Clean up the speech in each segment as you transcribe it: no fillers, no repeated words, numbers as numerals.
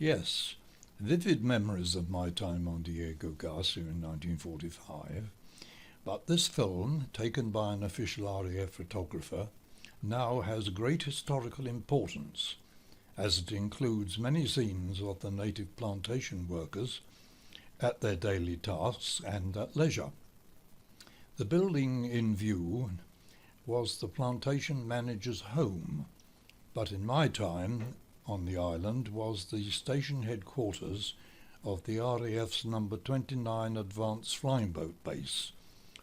Yes, vivid memories of my time on Diego Garcia in 1945, but this film, taken by an official RAF photographer, now has great historical importance, as it includes many scenes of the native plantation workers at their daily tasks and at leisure. The building in view was the plantation manager's home, but in my time on the island was the station headquarters of the RAF's number 29 Advanced Flying Boat Base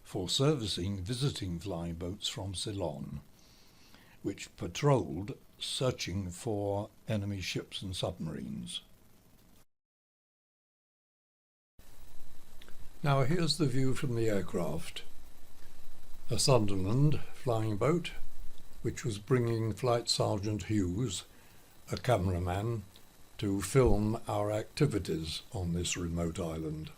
for servicing visiting flying boats from Ceylon, which patrolled searching for enemy ships and submarines. Now here's the view from the aircraft. A Sunderland flying boat, which was bringing Flight Sergeant Hughes, a cameraman, to film our activities on this remote island.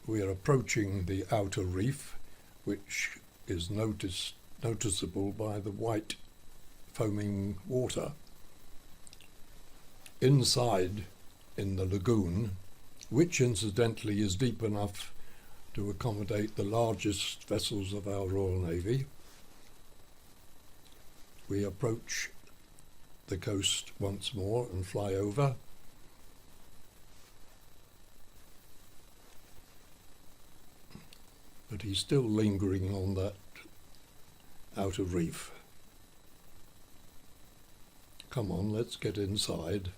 We are approaching the outer reef, which is noticeable by the white foaming water. Inside, in the lagoon, which incidentally is deep enough to accommodate the largest vessels of our Royal Navy, we approach the coast once more and fly over. But he's still lingering on that outer reef. Come on, let's get inside.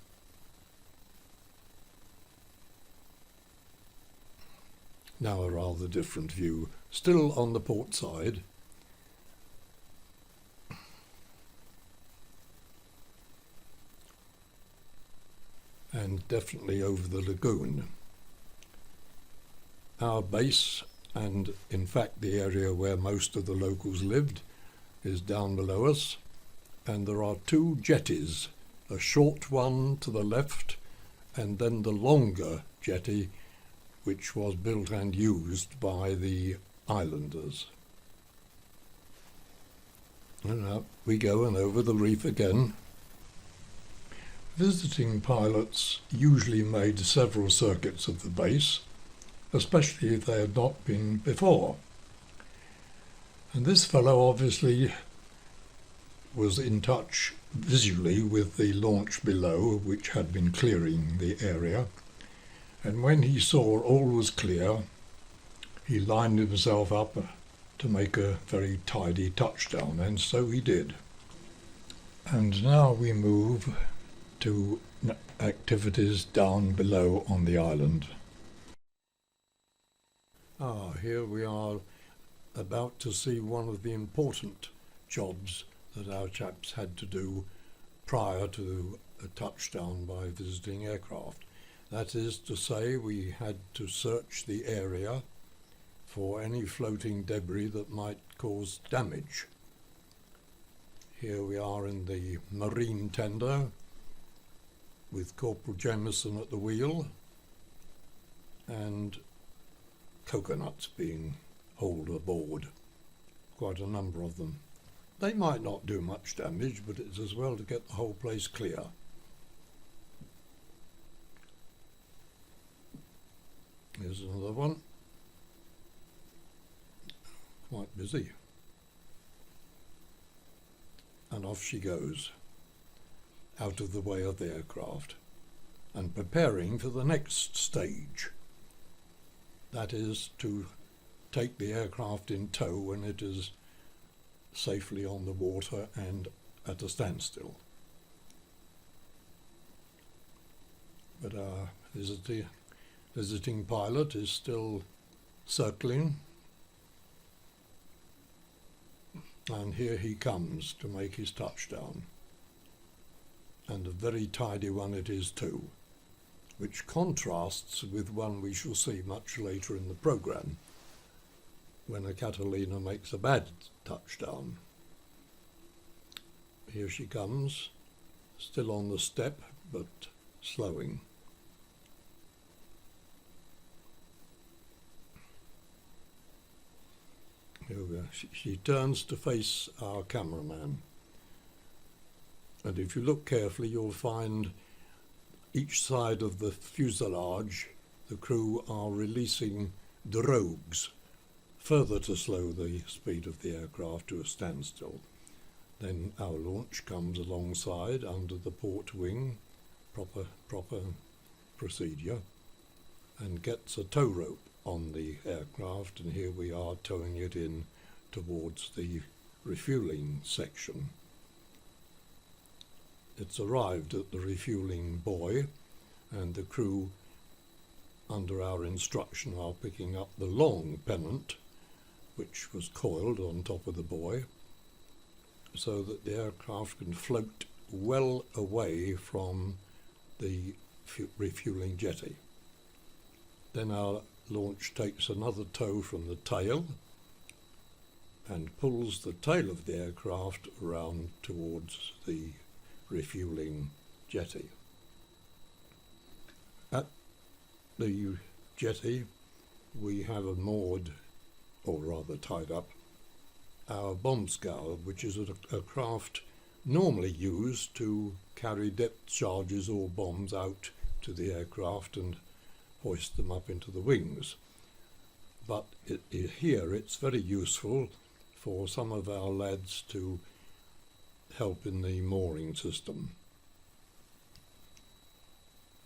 Now a rather different view, still on the port side. And definitely over the lagoon. Our base, and in fact the area where most of the locals lived, is down below us, and there are two jetties, a short one to the left and then the longer jetty which was built and used by the islanders. And up we go and over the reef again. Visiting pilots usually made several circuits of the base, especially if they had not been before. And this fellow obviously was in touch visually with the launch below, which had been clearing the area. And when he saw all was clear, he lined himself up to make a very tidy touchdown, and so he did. And now we move to activities down below on the island. Here we are about to see one of the important jobs that our chaps had to do prior to a touchdown by visiting aircraft. That is to say, we had to search the area for any floating debris that might cause damage. Here we are in the marine tender with Corporal Jameson at the wheel and coconuts being hauled aboard, quite a number of them. They might not do much damage, but it's as well to get the whole place clear. Here's another one, quite busy. And off she goes, out of the way of the aircraft, and preparing for the next stage. That is to take the aircraft in tow when it is safely on the water and at a standstill. But our visiting pilot is still circling, and here he comes to make his touchdown. And a very tidy one it is too, which contrasts with one we shall see much later in the programme, when a Catalina makes a bad touchdown. Here she comes, still on the step, but slowing. Here we are. She turns to face our cameraman. And if you look carefully, you'll find each side of the fuselage, the crew are releasing drogues, further to slow the speed of the aircraft to a standstill. Then our launch comes alongside under the port wing, proper procedure, and gets a tow rope on the aircraft, and here we are towing it in towards the refuelling section. It's arrived at the refuelling buoy, and the crew, under our instruction, are picking up the long pennant, which was coiled on top of the buoy, so that the aircraft can float well away from the refuelling jetty. Then our launch takes another tow from the tail and pulls the tail of the aircraft around towards the refuelling jetty. At the jetty we have moored, or rather tied up, our bomb scour, which is a craft normally used to carry depth charges or bombs out to the aircraft and hoist them up into the wings. But here it's very useful for some of our lads to help in the mooring system.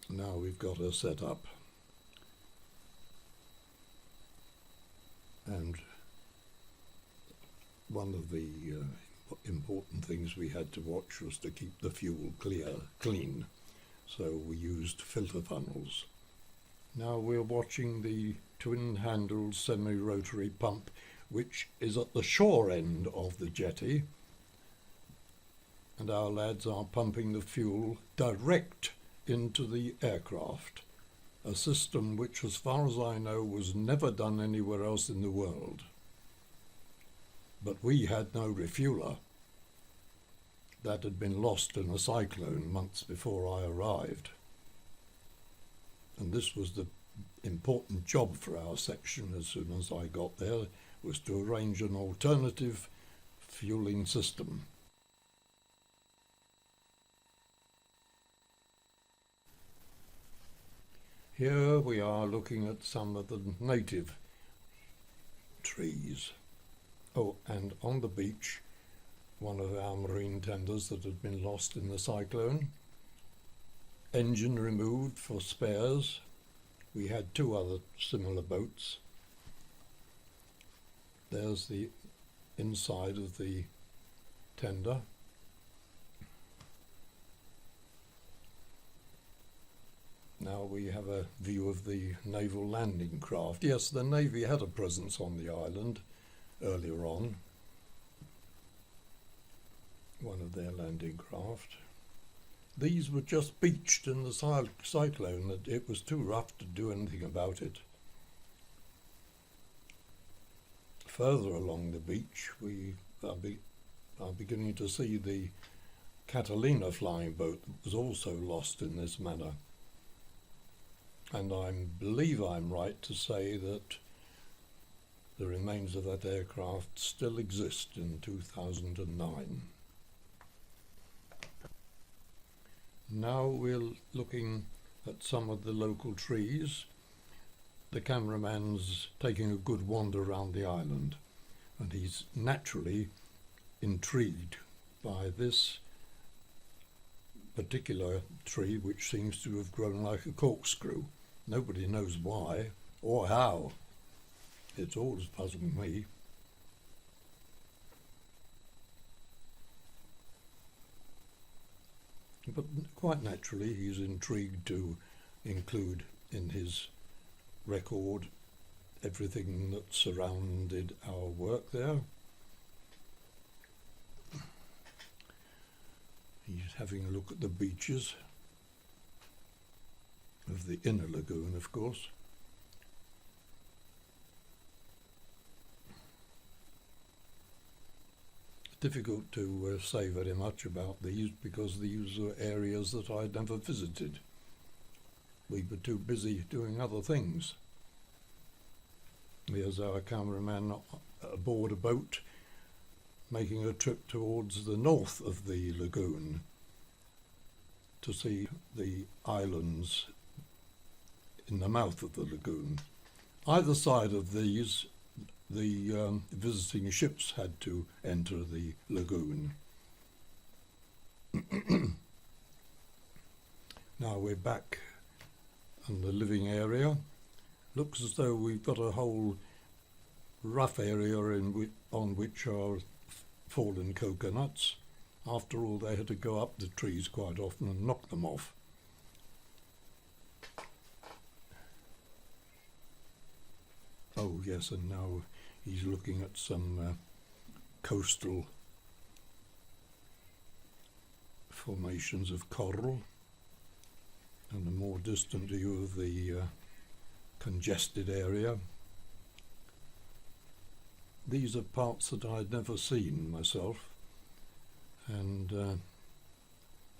Now we've got her set up, and one of the important things we had to watch was to keep the fuel clean, so we used filter funnels. Now we're watching the twin-handled semi-rotary pump, which is at the shore end of the jetty, and our lads are pumping the fuel direct into the aircraft, a system which, as far as I know, was never done anywhere else in the world. But we had no refueler. That had been lost in a cyclone months before I arrived. And this was the important job for our section as soon as I got there, was to arrange an alternative fueling system. Here we are looking at some of the native trees. Oh, and on the beach, one of our marine tenders that had been lost in the cyclone. Engine removed for spares. We had two other similar boats. There's the inside of the tender. Now we have a view of the naval landing craft. Yes, the Navy had a presence on the island earlier on, one of their landing craft. These were just beached in the cyclone, that it was too rough to do anything about it. Further along the beach we are beginning to see the Catalina flying boat that was also lost in this manner. And I believe I'm right to say that the remains of that aircraft still exist in 2009. Now we're looking at some of the local trees. The cameraman's taking a good wander around the island, and he's naturally intrigued by this particular tree, which seems to have grown like a corkscrew. Nobody knows why or how. It's always puzzling me. But quite naturally he's intrigued to include in his record everything that surrounded our work there. He's having a look at the beaches of the inner lagoon, of course. Difficult to say very much about these because these are areas that I'd never visited. We were too busy doing other things. Here's our cameraman aboard a boat making a trip towards the north of the lagoon, to see the islands in the mouth of the lagoon. Either side of these, the visiting ships had to enter the lagoon. Now we're back in the living area. Looks as though we've got a whole rough area on which are fallen coconuts. After all, they had to go up the trees quite often and knock them off. Oh yes, and now he's looking at some coastal formations of coral and a more distant view of the congested area. These are parts that I'd never seen myself, and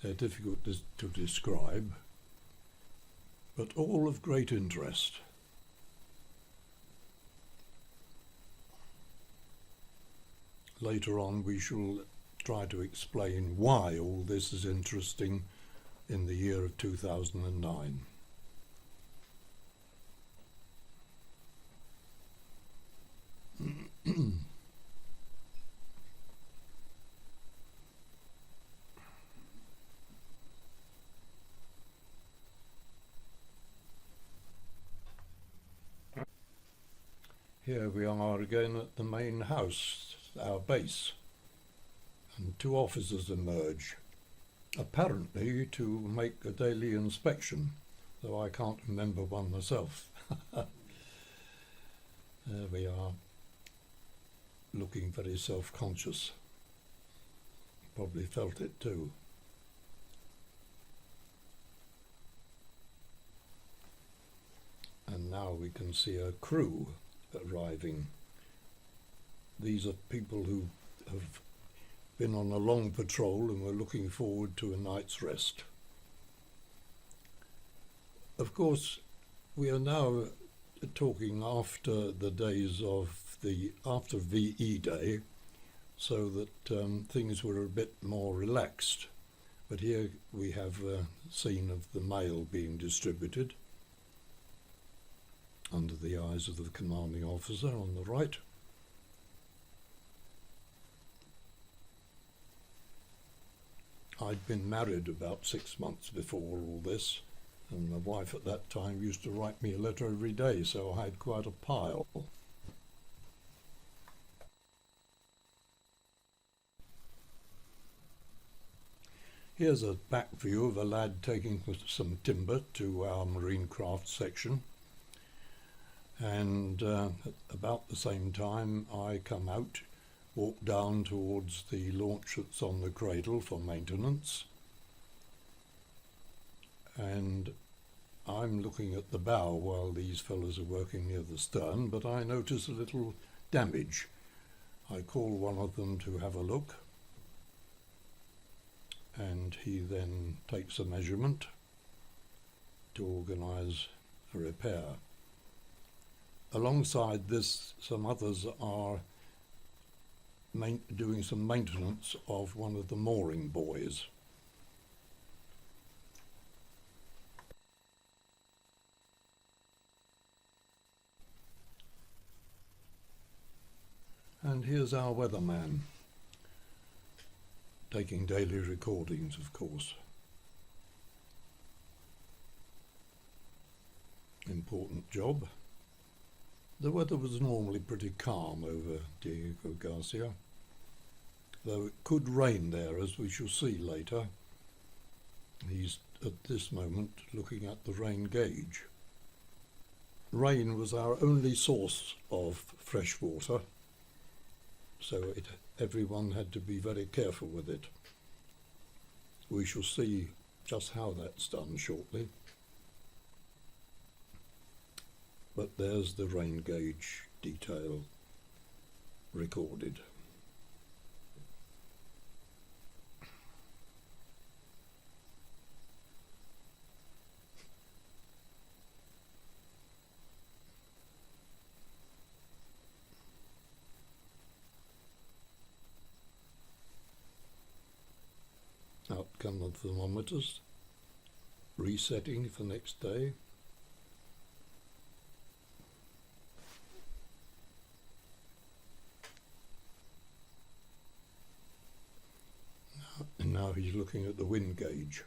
they're difficult to describe, but all of great interest. Later on we shall try to explain why all this is interesting in the year of 2009. Here we are again at the main house, our base, and two officers emerge, apparently to make a daily inspection, though I can't remember one myself. There we are, looking very self-conscious. Probably felt it too. And now we can see a crew arriving. These are people who have been on a long patrol and were looking forward to a night's rest. Of course, we are now talking after the days of after VE Day, so that things were a bit more relaxed. But here we have a scene of the mail being distributed under the eyes of the commanding officer on the right. I'd been married about 6 months before all this, and my wife at that time used to write me a letter every day, so I had quite a pile. Here's a back view of a lad taking some timber to our marine craft section. And about the same time I come out, walk down towards the launch that's on the cradle for maintenance, and I'm looking at the bow while these fellows are working near the stern, but I notice a little damage. I call one of them to have a look, and he then takes a measurement to organise a repair. Alongside this, some others are doing some maintenance of one of the mooring buoys. And here's our weatherman, taking daily recordings, of course. Important job. The weather was normally pretty calm over Diego Garcia, though it could rain there, as we shall see later. He's at this moment looking at the rain gauge. Rain was our only source of fresh water, so everyone had to be very careful with it. We shall see just how that's done shortly. But there's the rain gauge detail recorded. Out come the thermometers, resetting for next day. And now he's looking at the wind gauge.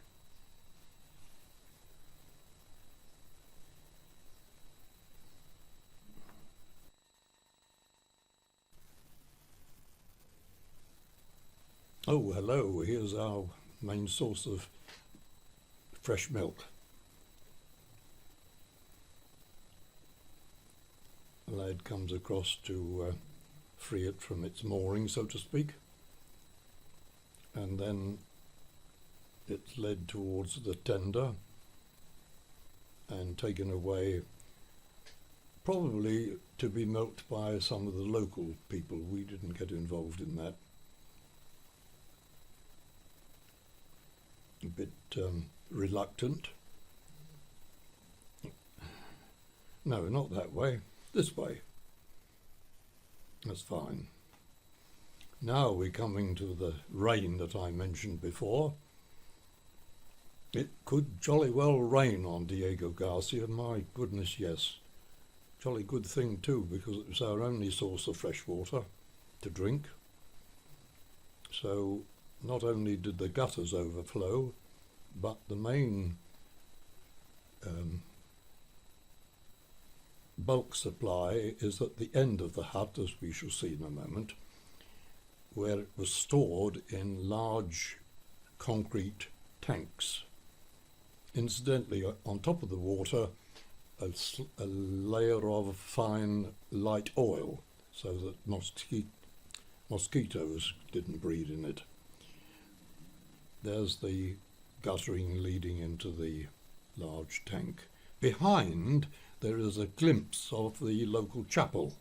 Oh, hello, here's our main source of fresh milk. The lad comes across to free it from its mooring, so to speak, and then it's led towards the tender and taken away, probably to be milked by some of the local people. We didn't get involved in that. A bit reluctant. No, not that way. This way. That's fine. Now we're coming to the rain that I mentioned before. It could jolly well rain on Diego Garcia, my goodness, yes. Jolly good thing too, because it was our only source of fresh water to drink. So not only did the gutters overflow, but the main bulk supply is at the end of the hut, as we shall see in a moment, where it was stored in large concrete tanks. Incidentally, on top of the water, a layer of fine light oil, so that mosquitoes didn't breed in it. There's the guttering leading into the large tank. Behind, there is a glimpse of the local chapel.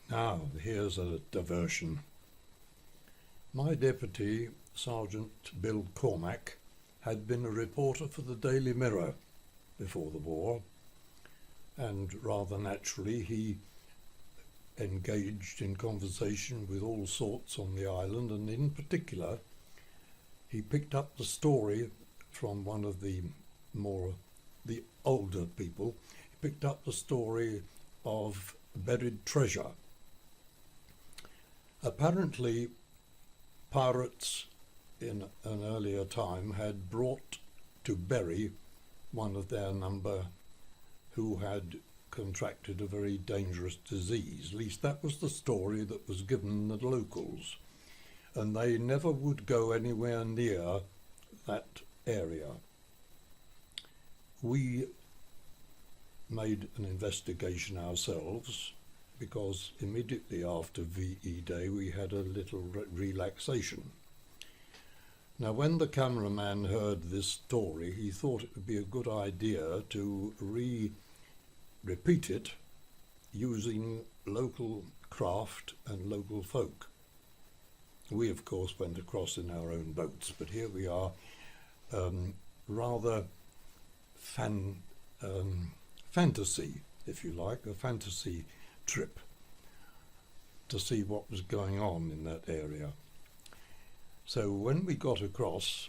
Now, here's a diversion. My deputy, Sergeant Bill Cormack, had been a reporter for the Daily Mirror before the war, and rather naturally he engaged in conversation with all sorts on the island, and in particular he picked up the story from one of the older people. He picked up the story of buried treasure. Apparently pirates in an earlier time had brought to bury one of their number who had contracted a very dangerous disease. At least that was the story that was given the locals, and they never would go anywhere near that area. We made an investigation ourselves, because immediately after VE Day we had a little relaxation. Now, when the cameraman heard this story, he thought it would be a good idea to repeat it using local craft and local folk. We, of course, went across in our own boats, but here we are, rather fantasy, if you like, a fantasy trip to see what was going on in that area. So when we got across,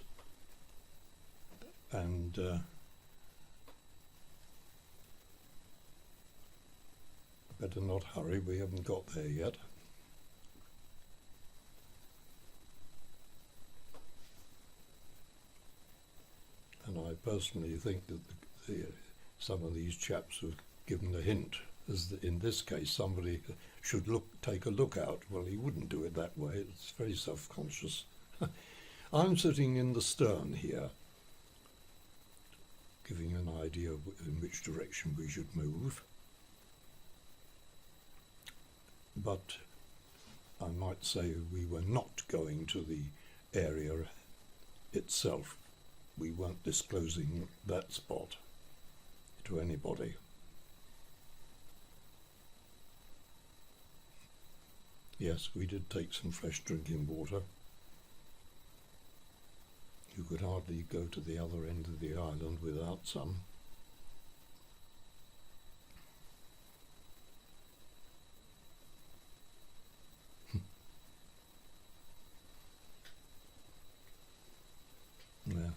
and better not hurry, we haven't got there yet. And I personally think that some of these chaps have given a hint, as in this case somebody should take a look out. Well, he wouldn't do it that way, it's very self-conscious. I'm sitting in the stern here, giving an idea of in which direction we should move. But I might say we were not going to the area itself. We weren't disclosing that spot to anybody. Yes, we did take some fresh drinking water. You could hardly go to the other end of the island without some.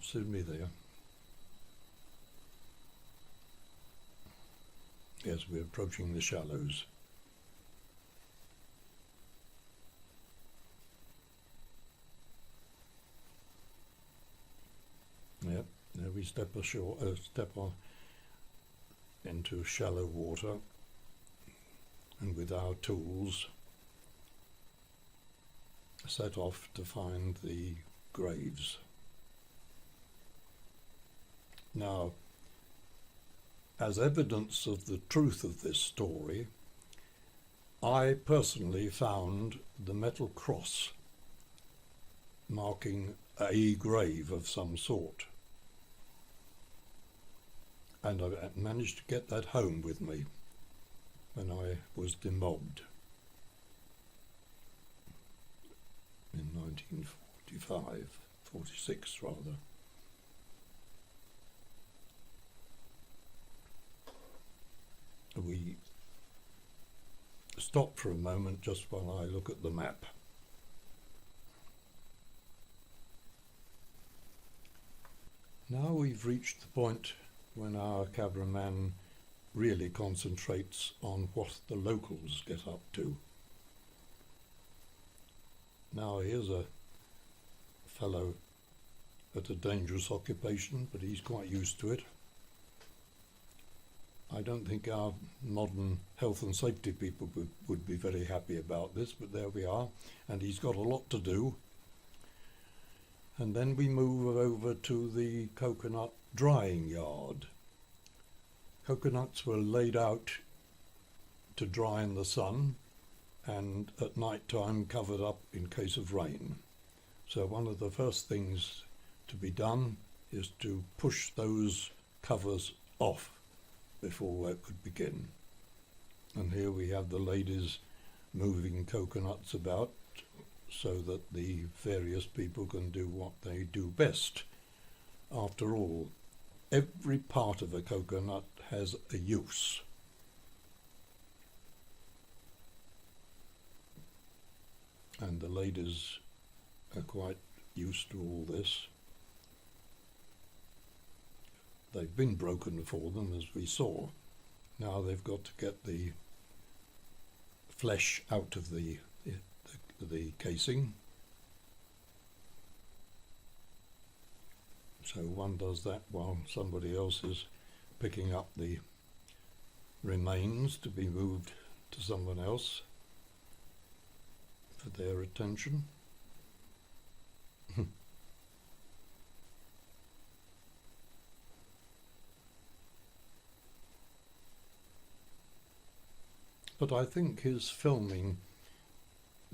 soon be there. Yes, we're approaching the shallows. Yep, there we step ashore, into shallow water, and with our tools set off to find the graves. Now, as evidence of the truth of this story, I personally found the metal cross marking a grave of some sort, and I managed to get that home with me when I was demobbed in 1945, 46 rather. We stop for a moment just while I look at the map. Now we've reached the point when our cameraman really concentrates on what the locals get up to. Now here's a fellow at a dangerous occupation, but he's quite used to it. I don't think our modern health and safety people would be very happy about this, but there we are, and he's got a lot to do. And then we move over to the coconut drying yard. Coconuts were laid out to dry in the sun and at night time covered up in case of rain. So one of the first things to be done is to push those covers off before work could begin. And here we have the ladies moving coconuts about so that the various people can do what they do best. After all, every part of a coconut has a use. And the ladies are quite used to all this. They've been broken for them, as we saw. Now they've got to get the flesh out of the casing. So one does that while somebody else is picking up the remains to be moved to someone else for their attention. But I think his filming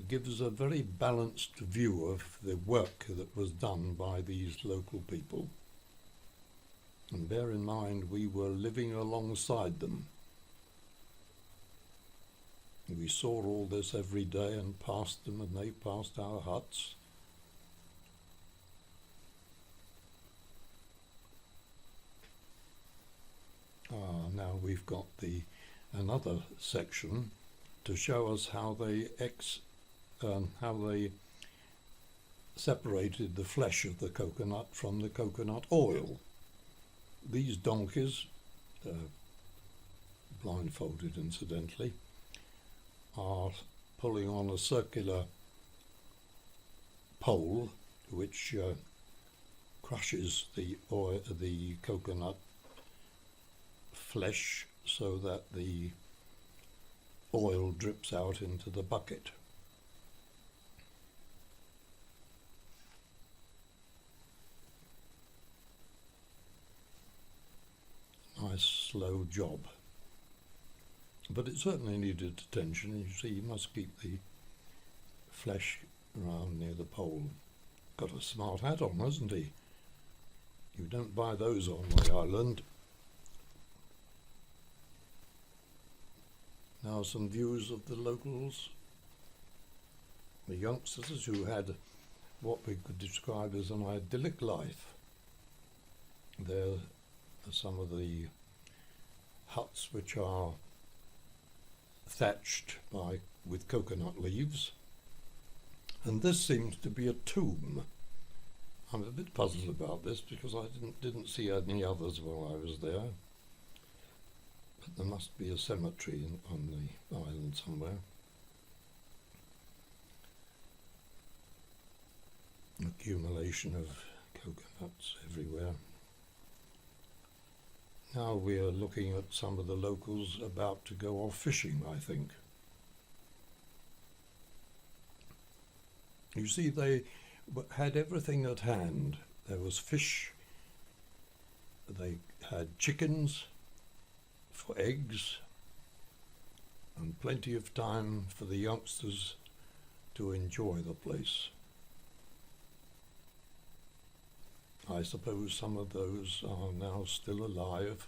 gives a very balanced view of the work that was done by these local people. And bear in mind, we were living alongside them. We saw all this every day and passed them, and they passed our huts. Now we've got another section to show us how they separated the flesh of the coconut from the coconut oil. These donkeys, blindfolded incidentally, are pulling on a circular pole which crushes the coconut flesh so that the oil drips out into the bucket. Nice slow job, but it certainly needed attention. You see, you must keep the flesh around near the pole. Got a smart hat on, hasn't he? You don't buy those on my island. Now some views of the locals, the youngsters who had what we could describe as an idyllic life. There are some of the huts which are thatched with coconut leaves, and this seems to be a tomb. I'm a bit puzzled about this because I didn't see any others while I was there. But there must be a cemetery on the island somewhere. Accumulation of coconuts everywhere. Now we are looking at some of the locals about to go off fishing, I think. You see, they had everything at hand. There was fish, they had chickens for eggs, and plenty of time for the youngsters to enjoy the place. I suppose some of those are now still alive,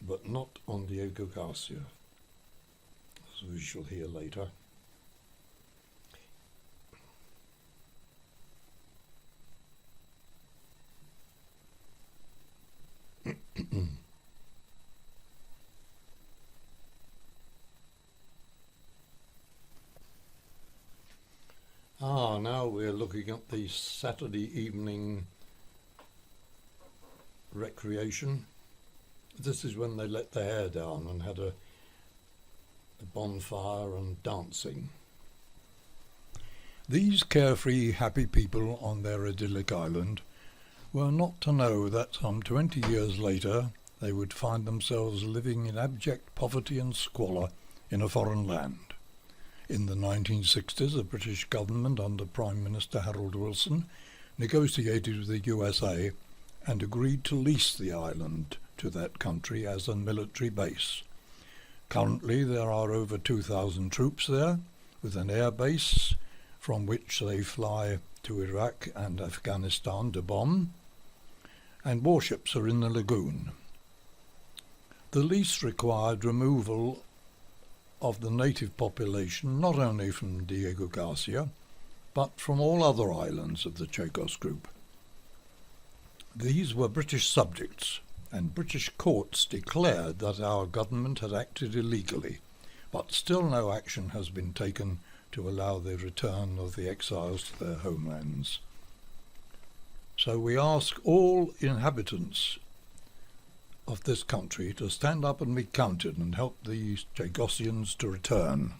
but not on Diego Garcia, as we shall hear later. Now we're looking at the Saturday evening recreation. This is when they let their hair down and had a bonfire and dancing. These carefree, happy people on their idyllic island were not to know that some 20 years later they would find themselves living in abject poverty and squalor in a foreign land. In the 1960s, the British government under Prime Minister Harold Wilson negotiated with the USA and agreed to lease the island to that country as a military base. Currently there are over 2,000 troops there, with an air base from which they fly to Iraq and Afghanistan to bomb, and warships are in the lagoon. The lease required removal of the native population not only from Diego Garcia, but from all other islands of the Chagos group. These were British subjects, and British courts declared that our government had acted illegally, but still no action has been taken to allow the return of the exiles to their homelands. So we ask all inhabitants of this country to stand up and be counted and help these Chagossians to return.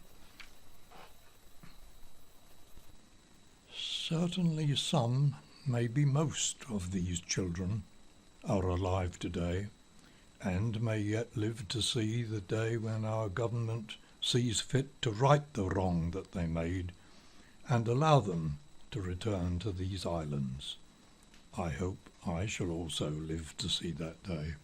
Certainly some, maybe most of these children are alive today and may yet live to see the day when our government sees fit to right the wrong that they made and allow them to return to these islands. I hope I shall also live to see that day.